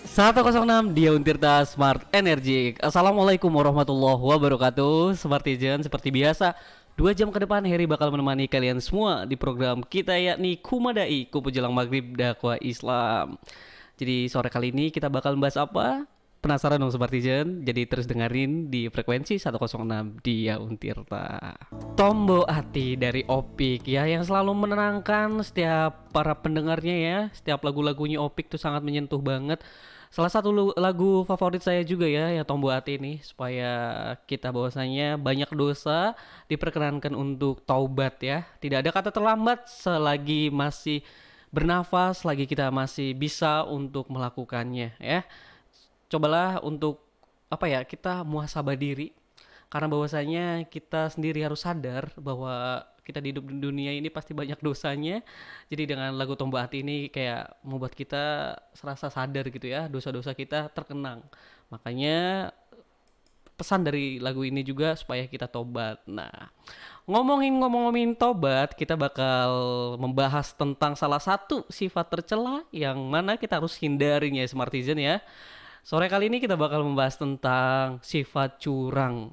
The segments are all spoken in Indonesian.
106 Dia Untirta Smart Energy. Assalamualaikum warahmatullahi wabarakatuh. Smartizen, seperti biasa 2 jam ke depan Heri bakal menemani kalian semua di program kita, yakni Kumadai, Kupu Jelang Maghrib Dakwah Islam. Jadi sore kali ini kita bakal membahas apa? Penasaran dong Smartizen? Jadi terus dengerin di frekuensi 106 Dia Untirta. Tombo Hati dari Opik ya, yang selalu menenangkan setiap para pendengarnya ya. Setiap lagu-lagunya Opik tuh sangat menyentuh banget. Salah satu lagu favorit saya juga ya Tombo Hati ini, supaya kita bahwasanya banyak dosa diperkenankan untuk taubat ya. Tidak ada kata terlambat selagi masih bernafas, selagi kita masih bisa untuk melakukannya ya. Cobalah untuk apa ya, kita muhasabah diri, karena bahwasanya kita sendiri harus sadar bahwa kita di hidup di dunia ini pasti banyak dosanya. Jadi dengan lagu Tomba Hati ini kayak membuat kita serasa sadar gitu ya, dosa-dosa kita terkenang. Makanya pesan dari lagu ini juga supaya kita tobat. Nah, ngomongin tobat, kita bakal membahas tentang salah satu sifat tercela yang mana kita harus hindarinya ya Smartizen ya. Sore kali ini kita bakal membahas tentang sifat curang.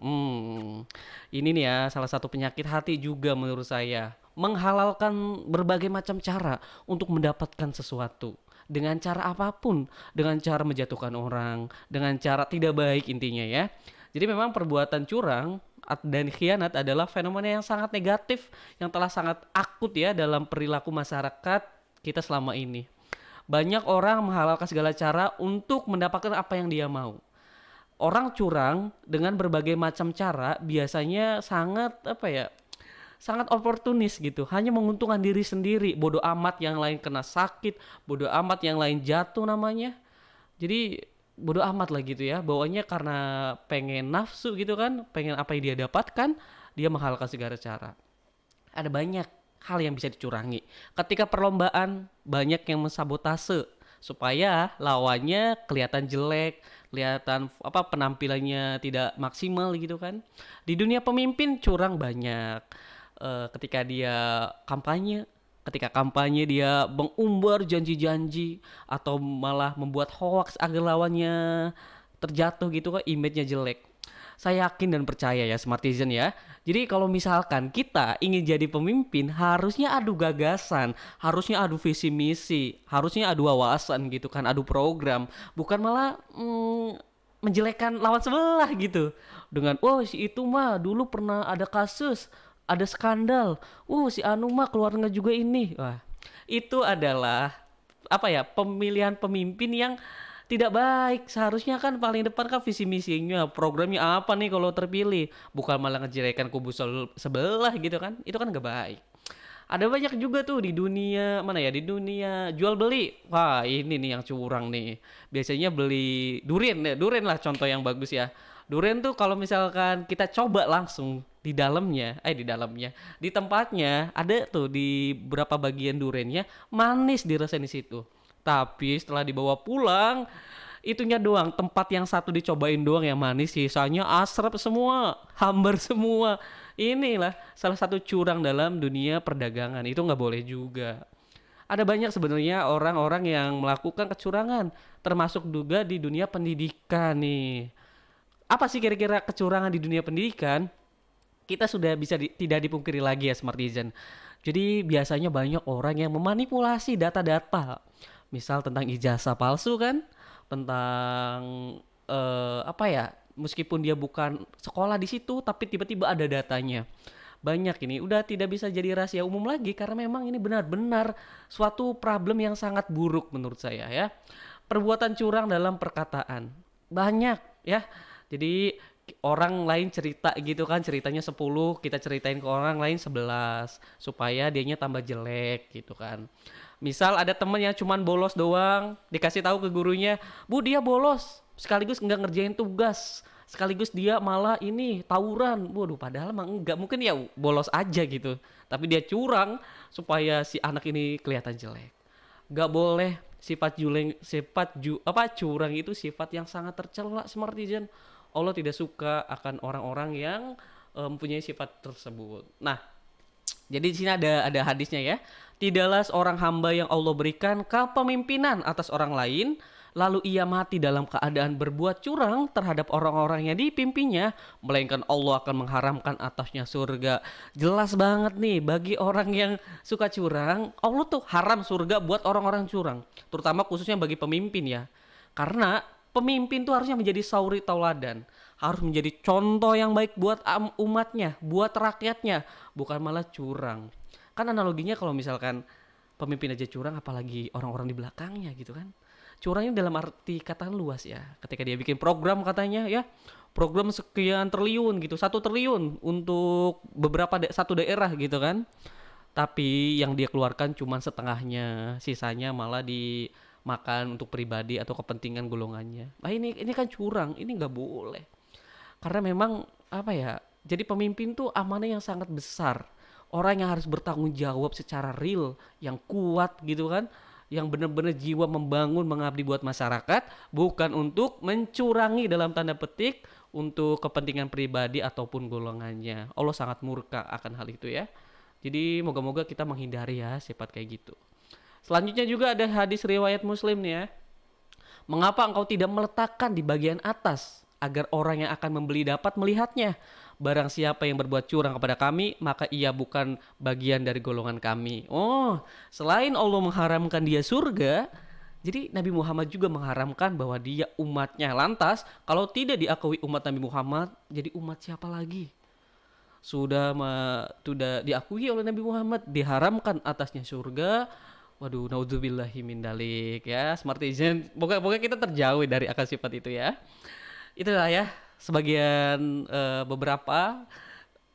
Ini nih ya salah satu penyakit hati juga menurut saya. Menghalalkan berbagai macam cara untuk mendapatkan sesuatu. Dengan cara apapun, dengan cara menjatuhkan orang, dengan cara tidak baik intinya ya. Jadi memang perbuatan curang dan khianat adalah fenomena yang sangat negatif, yang telah sangat akut ya dalam perilaku masyarakat kita selama ini. Banyak orang menghalalkan segala cara untuk mendapatkan apa yang dia mau. Orang curang dengan berbagai macam cara biasanya sangat apa ya? Sangat oportunis gitu, hanya menguntungkan diri sendiri. Bodoh amat yang lain kena sakit, bodoh amat yang lain jatuh namanya. Jadi bodoh amat lah gitu ya. Bawaannya karena pengen nafsu gitu kan, pengen apa yang dia dapatkan, dia menghalalkan segala cara. Ada banyak hal yang bisa dicurangi. Ketika perlombaan, banyak yang mensabotase supaya lawannya kelihatan jelek, kelihatan apa penampilannya tidak maksimal gitu kan. Di dunia pemimpin curang banyak. Ketika dia kampanye, ketika kampanye dia mengumbar janji-janji atau malah membuat hoax agar lawannya terjatuh gitu kan, image-nya jelek. Saya yakin dan percaya ya Smartizen ya. Jadi kalau misalkan kita ingin jadi pemimpin, harusnya adu gagasan, harusnya adu visi misi, harusnya adu wawasan gitu kan, adu program, bukan malah menjelekkan lawan sebelah gitu. Dengan oh si itu mah dulu pernah ada kasus, ada skandal. Si anu mah keluarga juga ini. Wah, itu adalah apa ya, pemilihan pemimpin yang tidak baik. Seharusnya kan paling depan kan visi misinya, programnya apa nih kalau terpilih, bukan malah ngejelekan kubu sebelah gitu kan. Itu kan gak baik. Ada banyak juga tuh di dunia mana ya, di dunia jual beli. Wah ini nih yang curang nih. Biasanya beli durian ya, durian lah contoh yang bagus ya. Durian tuh kalau misalkan kita coba langsung di tempatnya ada tuh di beberapa bagian duriannya manis dirasain di situ. Tapi setelah dibawa pulang, itunya doang, tempat yang satu dicobain doang yang manis, sisanya asrap semua, hambar semua. Inilah salah satu curang dalam dunia perdagangan. Itu nggak boleh juga. Ada banyak sebenarnya orang-orang yang melakukan kecurangan, termasuk juga di dunia pendidikan nih. Apa sih kira-kira kecurangan di dunia pendidikan? Kita sudah bisa tidak dipungkiri lagi ya Smartizen. Jadi biasanya banyak orang yang memanipulasi data-data. Misal tentang ijazah palsu kan, tentang apa ya? Meskipun dia bukan sekolah di situ, tapi tiba-tiba ada datanya. Banyak ini udah tidak bisa jadi rahasia umum lagi karena memang ini benar-benar suatu problem yang sangat buruk menurut saya ya. Perbuatan curang dalam perkataan banyak ya. Jadi orang lain cerita gitu kan, ceritanya 10 kita ceritain ke orang lain 11 supaya dianya tambah jelek gitu kan. Misal ada temen yang cuman bolos doang, dikasih tahu ke gurunya, "Bu, dia bolos, sekaligus nggak ngerjain tugas, sekaligus dia malah ini tawuran." Waduh, padahal emang enggak, mungkin ya bolos aja gitu. Tapi dia curang supaya si anak ini kelihatan jelek. Gak boleh, curang itu sifat yang sangat tercela Smartizen. Allah tidak suka akan orang-orang yang mempunyai sifat tersebut. Nah, jadi di sini ada hadisnya ya. Tidaklah seorang hamba yang Allah berikan kepemimpinan atas orang lain lalu ia mati dalam keadaan berbuat curang terhadap orang-orang yang dipimpinnya, melainkan Allah akan mengharamkan atasnya surga. Jelas banget nih, bagi orang yang suka curang, Allah tuh haram surga buat orang-orang curang, terutama khususnya bagi pemimpin ya. Karena pemimpin tuh harusnya menjadi sauri tauladan, harus menjadi contoh yang baik buat umatnya, buat rakyatnya, bukan malah curang. Kan analoginya kalau misalkan pemimpin aja curang, apalagi orang-orang di belakangnya gitu kan. Curangnya dalam arti kata luas ya. Ketika dia bikin program katanya ya, program sekian triliun gitu, 1 triliun untuk beberapa satu daerah gitu kan. Tapi yang dia keluarkan cuma setengahnya, sisanya malah dimakan untuk pribadi atau kepentingan golongannya. Nah ini kan curang, ini nggak boleh. Karena memang apa ya? Jadi pemimpin tuh amanah yang sangat besar. Orang yang harus bertanggung jawab secara real, yang kuat gitu kan, yang benar-benar jiwa membangun mengabdi buat masyarakat, bukan untuk mencurangi dalam tanda petik untuk kepentingan pribadi ataupun golongannya. Allah sangat murka akan hal itu ya. Jadi moga-moga kita menghindari ya sifat kayak gitu. Selanjutnya juga ada hadis riwayat Muslim nih ya. Mengapa engkau tidak meletakkan di bagian atas agar orang yang akan membeli dapat melihatnya? Barang siapa yang berbuat curang kepada kami, maka ia bukan bagian dari golongan kami. Oh, selain Allah mengharamkan dia surga, jadi Nabi Muhammad juga mengharamkan bahwa dia umatnya. Lantas, kalau tidak diakui umat Nabi Muhammad, jadi umat siapa lagi? Sudah diakui oleh Nabi Muhammad, diharamkan atasnya surga. Waduh, naudzubillahi min dalik ya. Smart Agent, pokoknya kita terjauh dari akal sifat itu ya. Itulah ya sebagian beberapa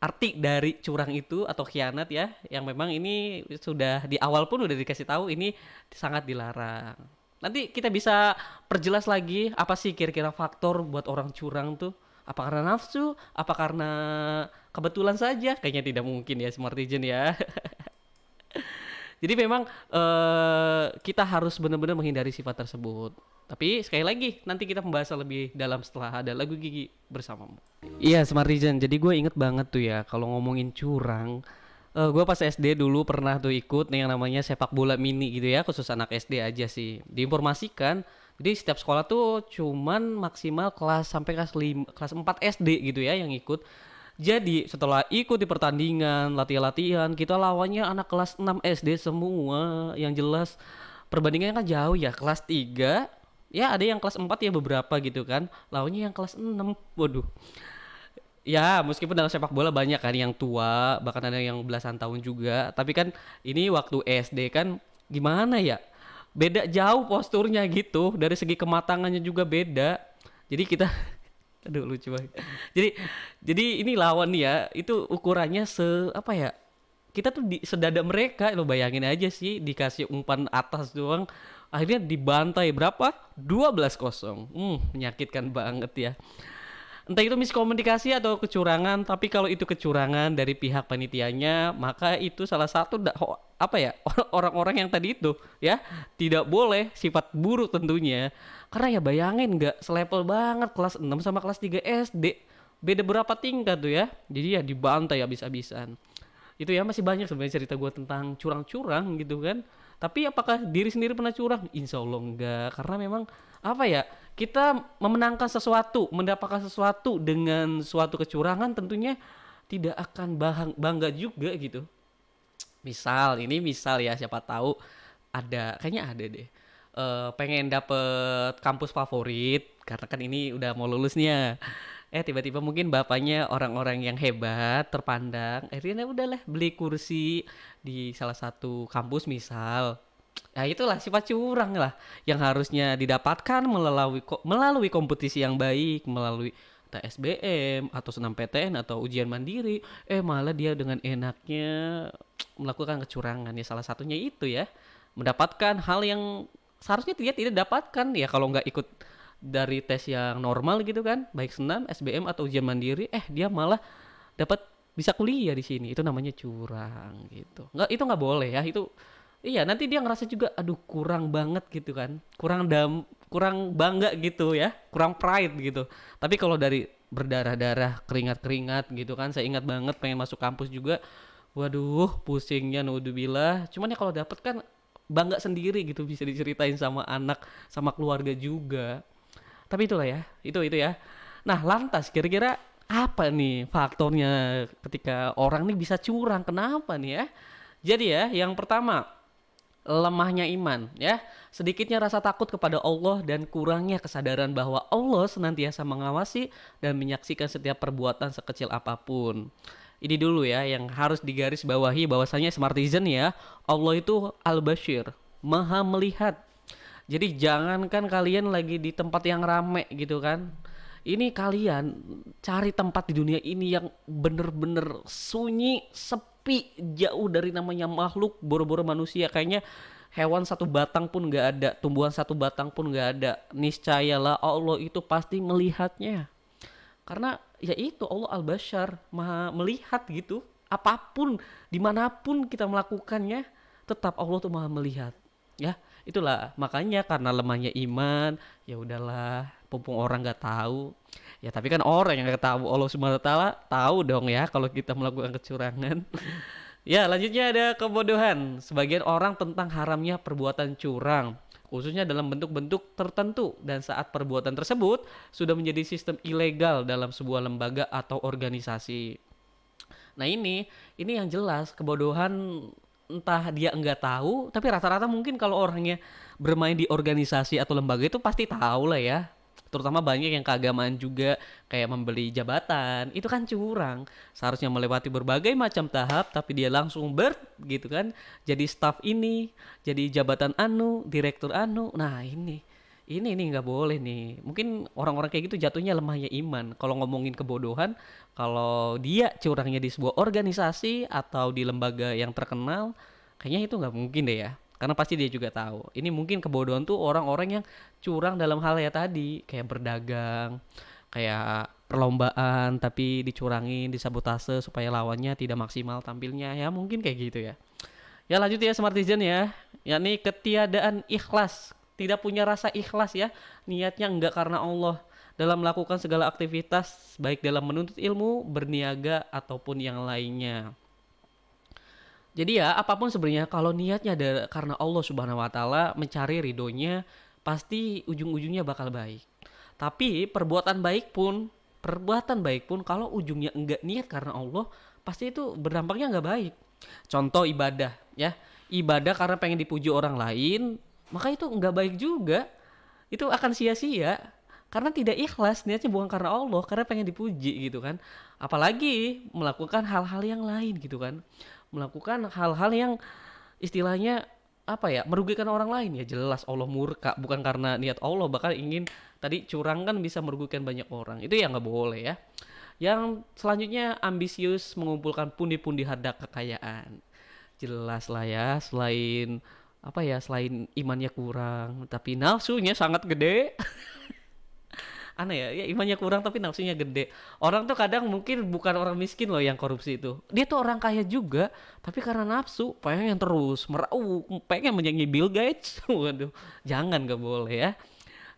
arti dari curang itu atau khianat ya, yang memang ini sudah di awal pun udah dikasih tahu ini sangat dilarang. Nanti kita bisa perjelas lagi apa sih kira-kira faktor buat orang curang tuh? Apa karena nafsu? Apa karena kebetulan saja? Kayaknya tidak mungkin ya Smartizen ya. Jadi memang kita harus benar-benar menghindari sifat tersebut. Tapi sekali lagi nanti kita membahas lebih dalam setelah ada lagu Gigi bersamamu. Iya Smartizen, jadi gue inget banget tuh ya kalau ngomongin curang. Gue pas SD dulu pernah tuh ikut nih yang namanya sepak bola mini gitu ya, khusus anak SD aja sih. Diinformasikan, jadi setiap sekolah tuh cuman maksimal kelas sampai kelas 5, kelas 4 SD gitu ya yang ikut. Jadi setelah ikut di pertandingan, latihan-latihan, kita lawannya anak kelas 6 SD semua. Yang jelas perbandingannya kan jauh ya, kelas 3. Ya ada yang kelas 4 ya beberapa gitu kan. Lawannya yang kelas 6. Waduh. Ya meskipun dalam sepak bola banyak kan yang tua, bahkan ada yang belasan tahun juga. Tapi kan ini waktu SD kan gimana ya? Beda jauh posturnya gitu. Dari segi kematangannya juga beda. Jadi kita aduh lucu banget. Jadi ini lawan nih ya, itu ukurannya apa ya? Kita tuh di sedada mereka, lo bayangin aja sih dikasih umpan atas doang. Akhirnya dibantai berapa? 12-0. Menyakitkan banget ya. Entah itu miskomunikasi atau kecurangan, tapi kalau itu kecurangan dari pihak panitianya, maka itu salah satu apa ya? Orang-orang yang tadi itu ya, tidak boleh sifat buruk tentunya. Karena ya bayangin nggak selevel banget kelas 6 sama kelas 3 SD. Beda berapa tingkat tuh ya. Jadi ya dibantai habis-habisan. Itu ya masih banyak sebenarnya cerita gue tentang curang-curang gitu kan. Tapi apakah diri sendiri pernah curang? Insya Allah enggak. Karena memang apa ya, kita memenangkan sesuatu, mendapatkan sesuatu dengan suatu kecurangan tentunya tidak akan bangga juga gitu. Misal ya siapa tahu kayaknya ada deh. Pengen dapet kampus favorit karena kan ini udah mau lulus nih ya. Tiba-tiba mungkin bapaknya orang-orang yang hebat, terpandang. Akhirnya udahlah beli kursi di salah satu kampus misal. Ya itulah sifat curang lah yang harusnya didapatkan melalui kompetisi yang baik, melalui TSBM atau SNMPTN atau ujian mandiri. Malah dia dengan enaknya melakukan kecurangan ya, salah satunya itu ya. Mendapatkan hal yang seharusnya dia tidak dapatkan ya kalau nggak ikut dari tes yang normal gitu kan, baik senam, SBM atau ujian mandiri, dia malah dapat bisa kuliah di sini. Itu namanya curang gitu. Itu nggak boleh ya. Itu iya nanti dia ngerasa juga aduh kurang banget gitu kan. Kurang bangga gitu ya. Kurang pride gitu. Tapi kalau dari berdarah-darah, keringat-keringat gitu kan, saya ingat banget pengen masuk kampus juga. Waduh, pusingnya naudzubillah. Cuman ya kalau dapet kan bangga sendiri gitu bisa diceritain sama anak, sama keluarga juga. Tapi itulah ya, itu ya. Nah, lantas kira-kira apa nih faktornya ketika orang nih bisa curang? Kenapa nih ya? Jadi ya, yang pertama, lemahnya iman ya, sedikitnya rasa takut kepada Allah dan kurangnya kesadaran bahwa Allah senantiasa mengawasi dan menyaksikan setiap perbuatan sekecil apapun. Ini dulu ya yang harus digaris bawahi, bahwasanya Smartizen ya, Allah itu Al-Bashir, Maha melihat. Jadi jangankan kalian lagi di tempat yang rame gitu kan, ini kalian cari tempat di dunia ini yang bener-bener sunyi, sepi, jauh dari namanya makhluk, boro-boro manusia. Kayaknya hewan satu batang pun nggak ada, tumbuhan satu batang pun nggak ada. Niscayalah Allah itu pasti melihatnya. Karena ya itu Allah Al-Bashar, Maha melihat gitu. Apapun, dimanapun kita melakukannya, tetap Allah tuh Maha melihat. Ya, itulah makanya karena lemahnya iman, ya udahlah, mumpung orang nggak tahu. Ya tapi kan orang yang nggak tahu, Allah Subhanahu wa taala tahu dong ya kalau kita melakukan kecurangan. Ya, lanjutnya ada kebodohan sebagian orang tentang haramnya perbuatan curang, khususnya dalam bentuk-bentuk tertentu, dan saat perbuatan tersebut sudah menjadi sistem ilegal dalam sebuah lembaga atau organisasi. Nah, ini yang jelas kebodohan, entah dia enggak tahu, tapi rata-rata mungkin kalau orangnya bermain di organisasi atau lembaga itu pasti tahu lah ya. Terutama banyak yang keagamaan juga, kayak membeli jabatan, itu kan curang. Seharusnya melewati berbagai macam tahap, tapi dia langsung gitu kan, jadi staf ini, jadi jabatan anu, direktur anu. Nah, ini nggak boleh nih. Mungkin orang-orang kayak gitu jatuhnya lemahnya iman. Kalau ngomongin kebodohan, kalau dia curangnya di sebuah organisasi atau di lembaga yang terkenal, kayaknya itu nggak mungkin deh ya. Karena pasti dia juga tahu. Ini mungkin kebodohan tuh orang-orang yang curang dalam hal ya tadi, kayak berdagang, kayak perlombaan tapi dicurangin, disabotase supaya lawannya tidak maksimal tampilnya. Ya mungkin kayak gitu ya. Ya lanjut ya Smartizen ya, yakni ketiadaan ikhlas, tidak punya rasa ikhlas ya, niatnya enggak karena Allah dalam melakukan segala aktivitas, baik dalam menuntut ilmu, berniaga ataupun yang lainnya. Jadi ya apapun sebenarnya kalau niatnya ada karena Allah Subhanahu wa taala, mencari ridhonya, pasti ujung-ujungnya bakal baik. Tapi perbuatan baik pun kalau ujungnya enggak niat karena Allah, pasti itu berdampaknya enggak baik. Contoh ibadah ya, ibadah karena pengen dipuji orang lain, maka itu enggak baik juga. Itu akan sia-sia karena tidak ikhlas, niatnya bukan karena Allah, karena pengen dipuji gitu kan. Apalagi melakukan hal-hal yang lain gitu kan, melakukan hal-hal yang istilahnya apa ya, merugikan orang lain, ya jelas Allah murka, bukan karena niat Allah, bahkan ingin tadi curang kan bisa merugikan banyak orang, itu ya nggak boleh ya. Yang selanjutnya ambisius mengumpulkan pundi-pundi harta kekayaan, jelas lah ya, selain apa ya, selain imannya kurang tapi nafsunya sangat gede. Aneh ya imannya kurang tapi nafsunya gede. Orang tuh kadang mungkin bukan orang miskin loh yang korupsi itu, dia tuh orang kaya juga, tapi karena nafsu pengen terus meraup, pengen menjadi Bill Gates. Waduh, jangan, gak boleh ya.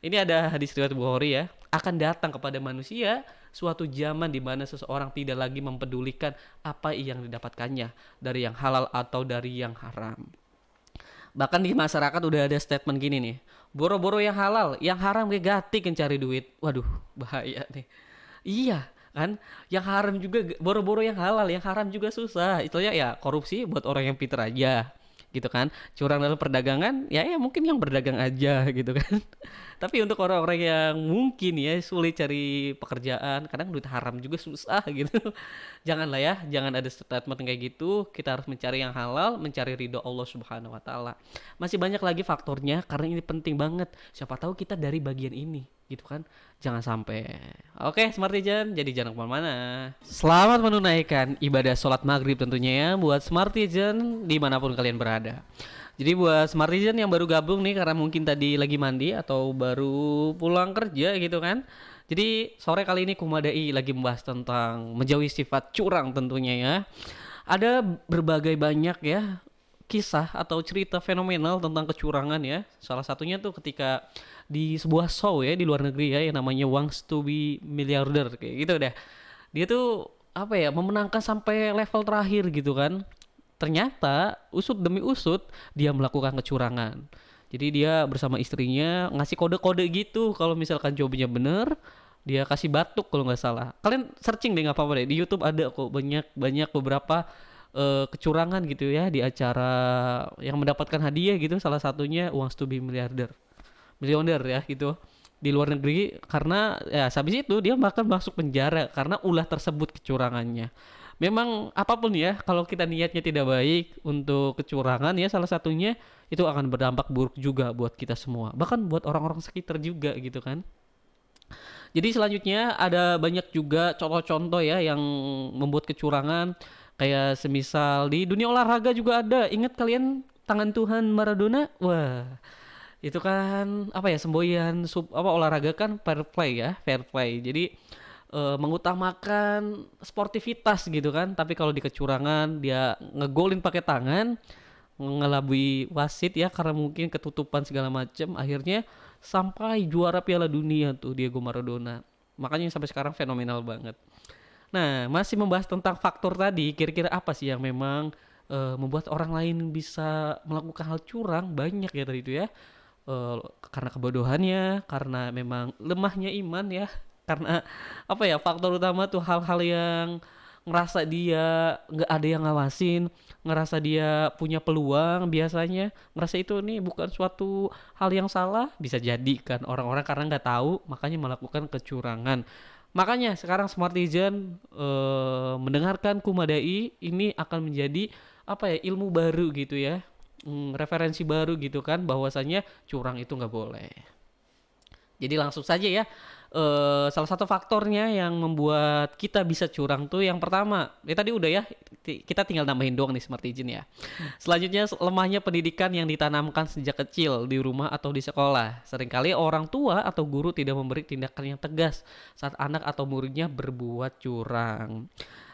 Ini ada hadis riwayat Bukhari ya, akan datang kepada manusia suatu zaman di mana seseorang tidak lagi mempedulikan apa yang didapatkannya dari yang halal atau dari yang haram. Bahkan di masyarakat udah ada statement gini nih, boro-boro yang halal, yang haram gue gatik cari duit. Waduh, bahaya nih. Iya kan, yang haram juga boro-boro yang halal, yang haram juga susah. Itu ya korupsi buat orang yang pinter aja gitu kan. Curang dalam perdagangan ya mungkin yang berdagang aja gitu kan. Tapi untuk orang-orang yang mungkin ya sulit cari pekerjaan, kadang duit haram juga susah gitu. Janganlah ya, jangan ada statement kayak gitu. Kita harus mencari yang halal, mencari ridho Allah Subhanahu wa taala. Masih banyak lagi faktornya karena ini penting banget. Siapa tahu kita dari bagian ini gitu kan. Jangan sampai. Oke, Smartizen, jadi jangan kemana-mana. Selamat menunaikan ibadah sholat maghrib tentunya ya buat Smartizen dimanapun kalian berada. Jadi buat Smartizen yang baru gabung nih karena mungkin tadi lagi mandi atau baru pulang kerja gitu kan. Jadi sore kali ini Kumadai lagi membahas tentang menjauhi sifat curang tentunya ya. Ada berbagai banyak ya kisah atau cerita fenomenal tentang kecurangan ya. Salah satunya tuh ketika di sebuah show ya di luar negeri ya yang namanya Wants to be Milliarder kayak gitu deh. Dia tuh apa ya, memenangkan sampai level terakhir gitu kan. ternyata usut demi usut dia melakukan kecurangan. Jadi dia bersama istrinya ngasih kode-kode gitu, kalau misalkan jawabannya bener dia kasih batuk kalau nggak salah. Kalian searching deh, nggak apa-apa deh, di YouTube ada kok banyak banyak beberapa kecurangan gitu ya di acara yang mendapatkan hadiah gitu, salah satunya Wants to be Millionaire ya gitu di luar negeri, karena ya habis itu dia bahkan masuk penjara karena ulah tersebut kecurangannya. Memang apapun ya, kalau kita niatnya tidak baik untuk kecurangan ya, salah satunya itu akan berdampak buruk juga buat kita semua, bahkan buat orang-orang sekitar juga gitu kan. Jadi selanjutnya ada banyak juga contoh-contoh ya yang membuat kecurangan, kayak semisal di dunia olahraga juga ada. Ingat kalian tangan Tuhan Maradona? Wah, itu kan apa ya, semboyan apa olahraga kan fair play ya, fair play. Jadi mengutamakan sportivitas gitu kan. Tapi kalau di kecurangan dia ngegolin pakai tangan, ngelabui wasit ya karena mungkin ketutupan segala macam, akhirnya sampai juara Piala Dunia tuh Diego Maradona. Makanya sampai sekarang fenomenal banget. Nah, masih membahas tentang faktor tadi, kira-kira apa sih yang memang membuat orang lain bisa melakukan hal curang? Banyak ya tadi itu ya. Karena kebodohannya, karena memang lemahnya iman ya, karena apa ya, faktor utama tuh hal-hal yang ngerasa dia nggak ada yang ngawasin, ngerasa dia punya peluang, biasanya ngerasa itu nih bukan suatu hal yang salah, bisa jadi kan orang-orang karena nggak tahu makanya melakukan kecurangan. Makanya sekarang Smartizen mendengarkan Kumadai ini akan menjadi apa ya, ilmu baru gitu ya, referensi baru gitu kan, bahwasanya curang itu nggak boleh. Jadi langsung saja ya, salah satu faktornya yang membuat kita bisa curang tuh yang pertama, ya tadi udah ya, kita tinggal nambahin doang nih Smartizen ya. Selanjutnya lemahnya pendidikan yang ditanamkan sejak kecil di rumah atau di sekolah. Seringkali orang tua atau guru tidak memberi tindakan yang tegas saat anak atau muridnya berbuat curang.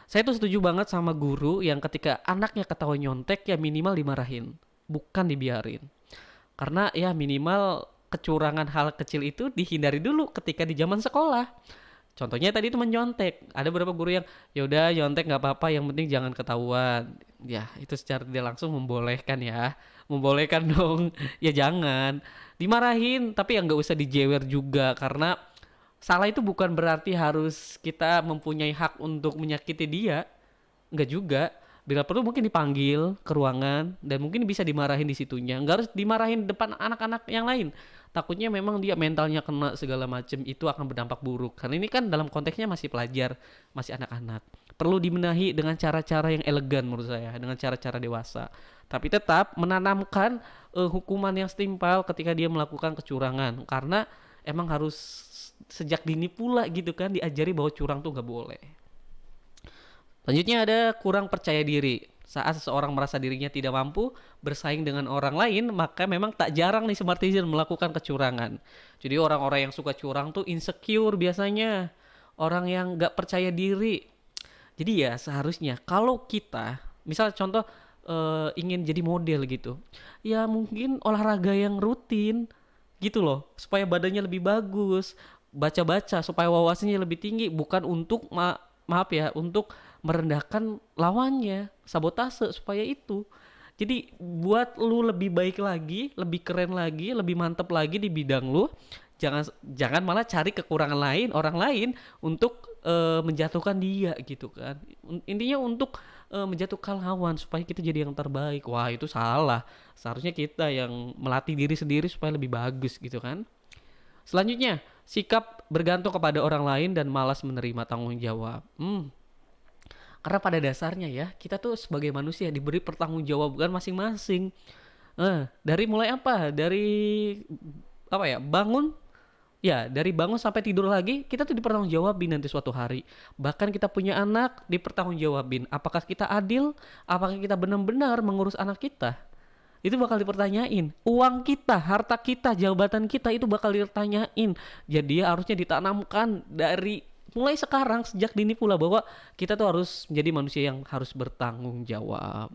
Saya tuh setuju banget sama guru yang ketika anaknya ketahuan nyontek ya minimal dimarahin, bukan dibiarin. Karena ya minimal kecurangan hal kecil itu dihindari dulu ketika di zaman sekolah. Contohnya tadi itu menyontek. Ada beberapa guru yang ya udah nyontek nggak apa-apa, yang penting jangan ketahuan. Ya itu secara tidak langsung membolehkan ya, membolehkan dong. Ya jangan dimarahin, tapi ya nggak usah dijewer juga, karena salah itu bukan berarti harus kita mempunyai hak untuk menyakiti dia. Nggak juga. Bila perlu mungkin dipanggil ke ruangan dan mungkin bisa dimarahin di situnya. Nggak harus dimarahin depan anak-anak yang lain. Takutnya memang dia mentalnya kena segala macem, itu akan berdampak buruk. Karena ini kan dalam konteksnya masih pelajar, masih anak-anak. Perlu dibenahi dengan cara-cara yang elegan menurut saya, dengan cara-cara dewasa. Tapi tetap menanamkan hukuman yang setimpal ketika dia melakukan kecurangan. Karena emang harus sejak dini pula gitu kan diajari bahwa curang tuh nggak boleh. Selanjutnya ada kurang percaya diri. Saat seseorang merasa dirinya tidak mampu bersaing dengan orang lain, maka memang tak jarang nih Smartizen melakukan kecurangan. Jadi orang-orang yang suka curang tuh insecure biasanya. Orang yang gak percaya diri. Jadi ya seharusnya kalau kita, misal contoh ingin jadi model gitu, ya mungkin olahraga yang rutin gitu loh, supaya badannya lebih bagus, baca-baca supaya wawasannya lebih tinggi, bukan untuk maaf ya, untuk merendahkan lawannya, sabotase supaya itu. Jadi buat lu lebih baik lagi, lebih keren lagi, lebih mantep lagi di bidang lu. Jangan malah cari kekurangan lain orang lain untuk menjatuhkan dia gitu kan. Intinya untuk menjatuhkan lawan supaya kita jadi yang terbaik. Wah, itu salah. Seharusnya kita yang melatih diri sendiri supaya lebih bagus gitu kan. Selanjutnya, sikap bergantung kepada orang lain dan malas menerima tanggung jawab. Karena pada dasarnya ya, kita tuh sebagai manusia diberi pertanggungjawaban masing-masing. Dari mulai apa? Dari apa ya? Bangun. Ya, dari bangun sampai tidur lagi, kita tuh dipertanggungjawabin nanti suatu hari. Bahkan kita punya anak, dipertanggungjawabin. Apakah kita adil? Apakah kita benar-benar mengurus anak kita? Itu bakal dipertanyain. Uang kita, harta kita, jabatan kita itu bakal ditanyain. Jadi harusnya ditanamkan dari mulai sekarang, sejak dini pula, bahwa kita tuh harus menjadi manusia yang harus bertanggung jawab.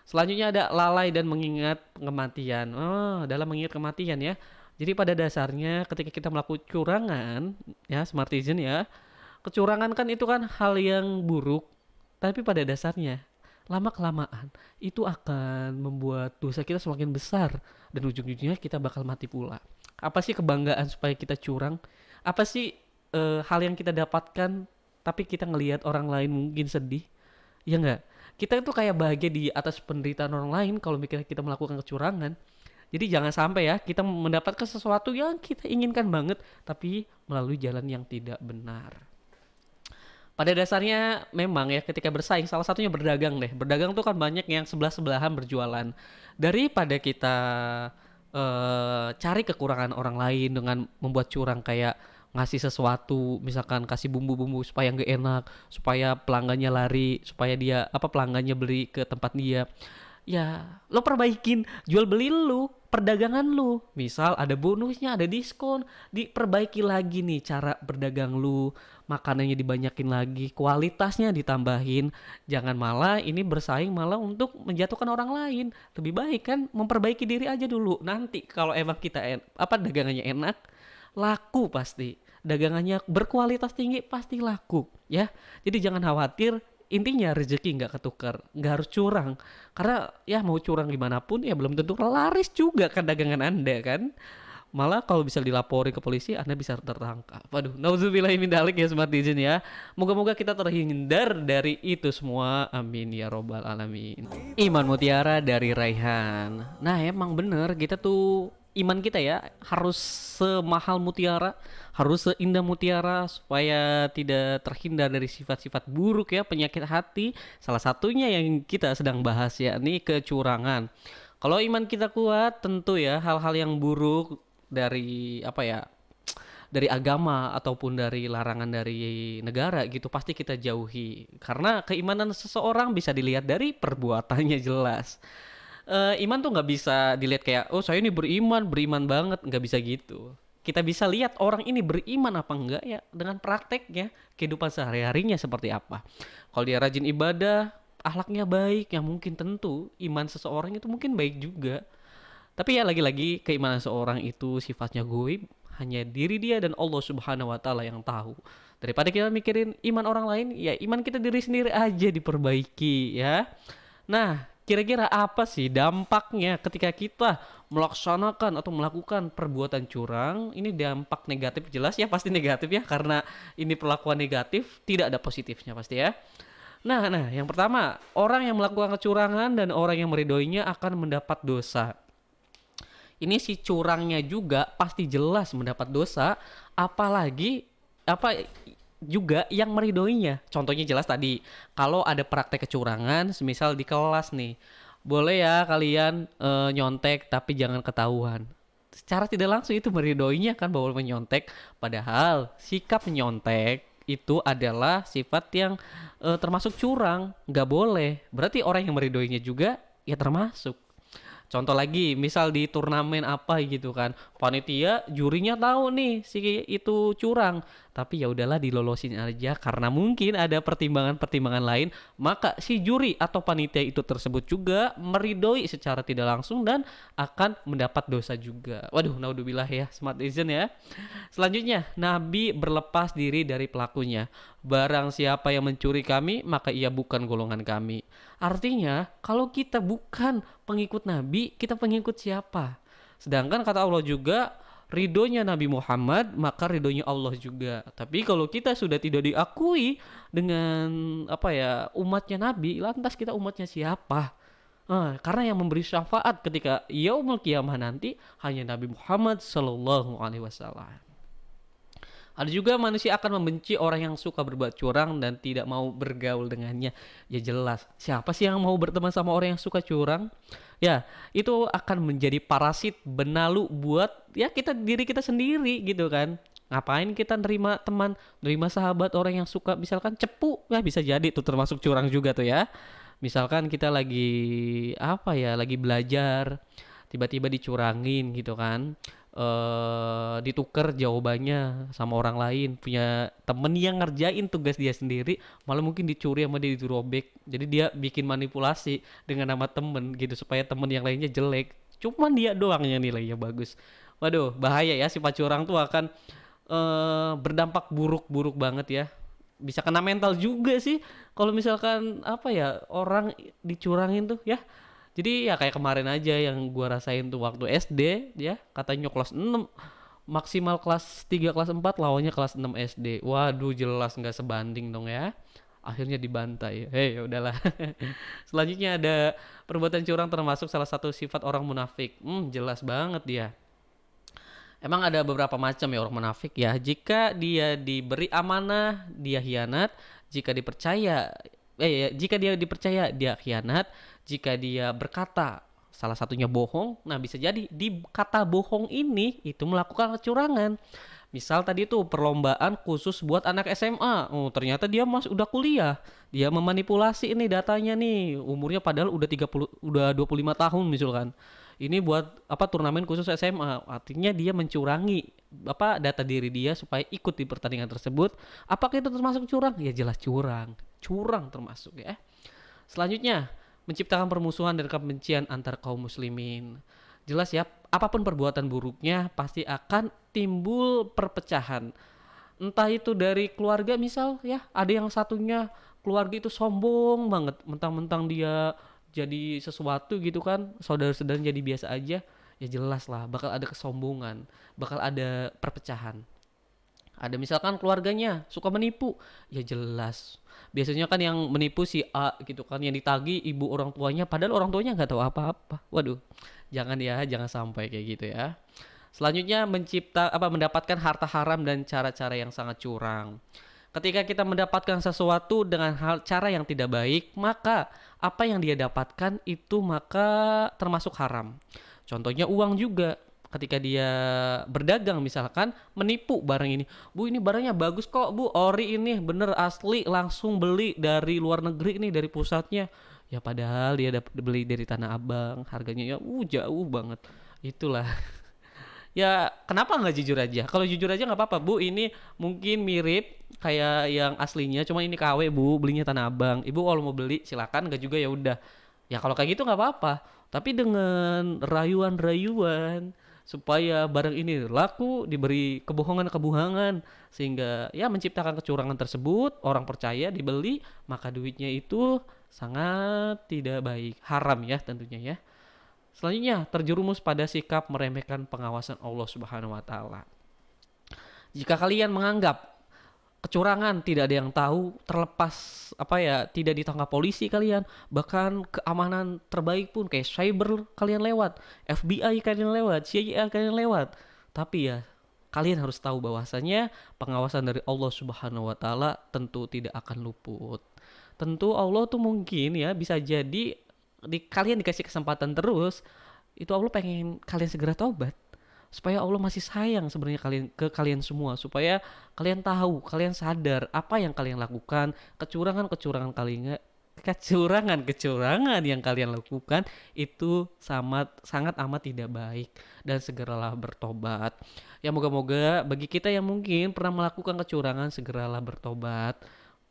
Selanjutnya ada lalai dan mengingat kematian. Dalam mengingat kematian ya. Jadi pada dasarnya ketika kita melakukan kecurangan ya, Smartizen ya, kecurangan kan itu kan hal yang buruk. Tapi pada dasarnya lama-kelamaan itu akan membuat dosa kita semakin besar dan ujung-ujungnya kita bakal mati pula. Apa sih kebanggaan supaya kita curang? Apa sih hal yang kita dapatkan tapi kita ngelihat orang lain mungkin sedih? Ya enggak? Kita itu kayak bahagia di atas penderitaan orang lain kalau mikir kita melakukan kecurangan. Jadi jangan sampai ya kita mendapatkan sesuatu yang kita inginkan banget tapi melalui jalan yang tidak benar. Pada dasarnya memang ya ketika bersaing salah satunya berdagang deh. Berdagang tuh kan banyak yang sebelah-sebelahan berjualan. Daripada kita cari kekurangan orang lain dengan membuat curang kayak ngasih sesuatu, misalkan kasih bumbu-bumbu supaya nggak enak, supaya pelanggannya lari, supaya dia pelanggannya beli ke tempat dia. Ya, lo perbaikin jual beli lu, perdagangan lu. Misal ada bonusnya, ada diskon, diperbaiki lagi nih cara berdagang lu, makanannya dibanyakin lagi, kualitasnya ditambahin. Jangan malah ini bersaing malah untuk menjatuhkan orang lain. Lebih baik kan memperbaiki diri aja dulu. Nanti kalau emang kita dagangannya enak, laku pasti. Dagangannya berkualitas tinggi pasti laku ya. Jadi jangan khawatir. Intinya rezeki nggak ketukar, nggak harus curang. Karena ya mau curang gimana pun ya belum tentu laris juga kan dagangan Anda kan. Malah kalau bisa dilaporin ke polisi Anda bisa tertangkap. Waduh, nauzubillahi min dzalik ya Smart Dijen ya. Moga-moga kita terhindar dari itu semua. Amin ya robbal alamin. Iman Mutiara dari Raihan. Nah emang bener kita tuh iman kita ya harus semahal mutiara, harus seindah mutiara supaya tidak terhindar dari sifat-sifat buruk ya, penyakit hati. Salah satunya yang kita sedang bahas yakni kecurangan. Kalau iman kita kuat, tentu ya hal-hal yang buruk dari dari agama ataupun dari larangan dari negara gitu pasti kita jauhi. Karena keimanan seseorang bisa dilihat dari perbuatannya jelas. Iman tuh nggak bisa dilihat kayak oh saya ini beriman banget, nggak bisa gitu. Kita bisa lihat orang ini beriman apa enggak ya dengan prakteknya, kehidupan sehari-harinya seperti apa. Kalau dia rajin ibadah, akhlaknya baik, ya mungkin tentu iman seseorang itu mungkin baik juga. Tapi ya lagi-lagi keimanan seorang itu sifatnya goib, hanya diri dia dan Allah Subhanahu wa taala yang tahu. Daripada kita mikirin iman orang lain, ya iman kita diri sendiri aja diperbaiki ya. Nah, kira-kira apa sih dampaknya ketika kita melaksanakan atau melakukan perbuatan curang? Ini dampak negatif jelas ya, pasti negatif ya karena ini perlakuan negatif, tidak ada positifnya pasti ya. Nah, yang pertama, orang yang melakukan kecurangan dan orang yang meridhoinya akan mendapat dosa. Ini si curangnya juga pasti jelas mendapat dosa, apalagi apa juga yang meridhoinya. Contohnya jelas tadi, kalau ada praktek kecurangan, semisal di kelas nih, boleh ya kalian nyontek tapi jangan ketahuan. Secara tidak langsung itu meridhoinya kan bahwa menyontek, padahal sikap menyontek itu adalah sifat yang termasuk curang, nggak boleh. Berarti orang yang meridhoinya juga ya termasuk. Contoh lagi, misal di turnamen apa gitu kan, panitia jurinya tahu nih si itu curang, tapi ya udahlah dilolosin aja karena mungkin ada pertimbangan-pertimbangan lain, maka si juri atau panitia itu tersebut juga meridoi secara tidak langsung dan akan mendapat dosa juga. Waduh, naudzubillah ya, Smart Netizen ya. Selanjutnya, Nabi berlepas diri dari pelakunya. Barang siapa yang mencuri kami, maka ia bukan golongan kami. Artinya, kalau kita bukan pengikut Nabi, kita pengikut siapa? Sedangkan kata Allah juga, ridhonya Nabi Muhammad, maka ridhonya Allah juga. Tapi kalau kita sudah tidak diakui dengan umatnya Nabi, lantas kita umatnya siapa? Karena yang memberi syafaat ketika yaumul qiyamah nanti hanya Nabi Muhammad Sallallahu Alaihi Wasallam. Ada juga manusia akan membenci orang yang suka berbuat curang dan tidak mau bergaul dengannya. Ya jelas, siapa sih yang mau berteman sama orang yang suka curang? Ya, itu akan menjadi parasit benalu buat ya diri kita sendiri gitu kan. Ngapain kita nerima teman, nerima sahabat orang yang suka misalkan cepu, ya bisa jadi tuh termasuk curang juga tuh ya. Misalkan kita lagi lagi belajar, tiba-tiba dicurangin gitu kan, ditukar jawabannya sama orang lain, punya temen yang ngerjain tugas dia sendiri malah mungkin dicuri sama dia, dirobek, jadi dia bikin manipulasi dengan nama temen gitu supaya temen yang lainnya jelek, cuman dia doang yang nilainya bagus. Waduh, bahaya ya, sifat curang tuh akan berdampak buruk banget ya. bisa kena mental juga sih kalau misalkan apa ya orang dicurangin tuh ya. Jadi ya kayak kemarin aja yang gua rasain tuh waktu SD ya, katanya kelas 6 maksimal kelas 3 kelas 4 lawannya kelas 6 SD. Waduh, jelas nggak sebanding dong ya. Akhirnya dibantai. Hei, ya udahlah. Selanjutnya ada perbuatan curang termasuk salah satu sifat orang munafik. Jelas banget dia. Emang ada beberapa macam ya orang munafik ya. Jika dia diberi amanah, dia khianat. Jika dipercaya, jika dia dipercaya, dia khianat. Jika dia berkata, salah satunya bohong. Nah, bisa jadi di kata bohong ini itu melakukan kecurangan. Misal tadi tuh perlombaan khusus buat anak SMA. Oh, ternyata dia udah kuliah. Dia memanipulasi ini datanya nih. Umurnya padahal udah 25 tahun misalkan. Ini buat apa turnamen khusus SMA. Artinya dia mencurangi apa data diri dia supaya ikut di pertandingan tersebut. Apakah itu termasuk curang? Ya jelas curang. Curang termasuk ya. Selanjutnya, menciptakan permusuhan dan kebencian antar kaum muslimin. Jelas ya, apapun perbuatan buruknya pasti akan timbul perpecahan. Entah itu dari keluarga misal ya, ada yang satunya keluarga itu sombong banget, mentang-mentang dia jadi sesuatu gitu kan, saudara-saudara jadi biasa aja, ya jelas lah bakal ada kesombongan, bakal ada perpecahan. Ada misalkan keluarganya suka menipu, ya jelas. Biasanya kan yang menipu si A gitu kan, yang ditagi ibu orang tuanya, padahal orang tuanya nggak tahu apa-apa. Waduh, jangan ya, jangan sampai kayak gitu ya. Selanjutnya mendapatkan harta haram dan cara-cara yang sangat curang. Ketika kita mendapatkan sesuatu dengan cara yang tidak baik, maka apa yang dia dapatkan itu maka termasuk haram. Contohnya uang juga. Ketika dia berdagang misalkan menipu barang ini, bu ini barangnya bagus kok bu, ori ini bener asli, langsung beli dari luar negeri nih dari pusatnya, ya padahal dia beli dari Tanah Abang, harganya ya jauh banget. Itulah. Ya kenapa nggak jujur aja? Kalau jujur aja nggak apa-apa bu, ini mungkin mirip kayak yang aslinya, cuma ini KW bu, belinya Tanah Abang. Ibu kalau mau beli silakan, nggak juga ya udah. Ya kalau kayak gitu nggak apa-apa. Tapi dengan rayuan-rayuan supaya barang ini laku, diberi kebohongan-kebohongan sehingga ya menciptakan kecurangan tersebut, orang percaya dibeli, maka duitnya itu sangat tidak baik, haram ya tentunya ya. Selanjutnya, terjerumus pada sikap meremehkan pengawasan Allah Subhanahu wa taala. Jika kalian menganggap kecurangan tidak ada yang tahu, terlepas apa ya, tidak ditangkap polisi kalian, bahkan keamanan terbaik pun kayak cyber kalian lewat, FBI kalian lewat, CIA kalian lewat. Tapi ya, kalian harus tahu bahwasanya pengawasan dari Allah Subhanahu wa taala tentu tidak akan luput. Tentu Allah tuh mungkin ya bisa jadi kalian dikasih kesempatan terus, itu Allah pengen kalian segera taubat supaya Allah masih sayang sebenarnya kalian semua, supaya kalian tahu, kalian sadar apa yang kalian lakukan, kecurangan yang kalian lakukan itu sangat amat tidak baik, dan segeralah bertobat. Ya moga-moga bagi kita yang mungkin pernah melakukan kecurangan segeralah bertobat.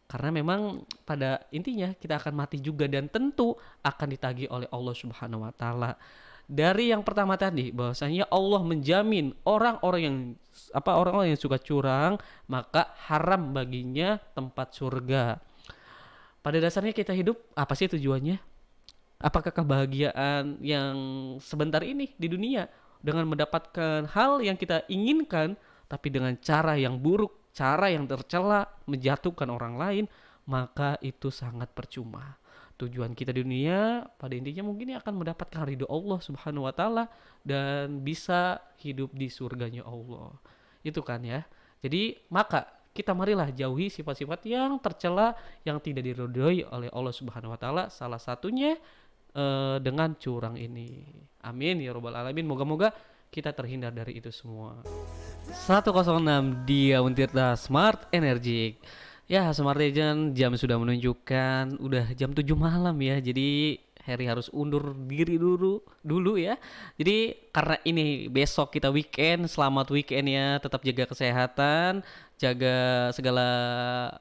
Karena memang pada intinya kita akan mati juga dan tentu akan ditagih oleh Allah Subhanahu wa taala. Dari yang pertama tadi bahwasanya Allah menjamin orang-orang yang suka curang maka haram baginya tempat surga. Pada dasarnya kita hidup apa sih tujuannya? Apakah kebahagiaan yang sebentar ini di dunia dengan mendapatkan hal yang kita inginkan tapi dengan cara yang buruk, cara yang tercela, menjatuhkan orang lain, maka itu sangat percuma. Tujuan kita di dunia pada intinya mungkin akan mendapatkan ridho Allah Subhanahu wa taala dan bisa hidup di surganya Allah. Itu kan ya. Jadi maka kita marilah jauhi sifat-sifat yang tercela yang tidak diridhoi oleh Allah Subhanahu wa taala, salah satunya dengan curang ini. Amin ya rabbal alamin. Moga-moga kita terhindar dari itu semua. 106 dia Untirta Smart Energy. Ya, Smart Legend jam sudah menunjukkan udah jam 7 malam ya. Jadi Harry harus undur diri dulu ya. Jadi karena ini besok kita weekend, selamat weekend ya. Tetap jaga kesehatan, jaga segala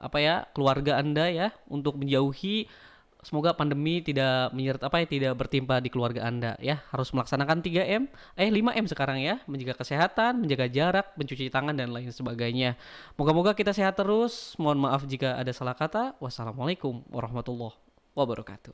apa ya, keluarga Anda ya untuk menjauhi Semoga pandemi tidak tidak bertimpa di keluarga Anda ya. Harus melaksanakan 3M, 5M sekarang ya, menjaga kesehatan, menjaga jarak, mencuci tangan dan lain sebagainya. Moga-moga kita sehat terus. Mohon maaf jika ada salah kata. Wassalamualaikum warahmatullahi wabarakatuh.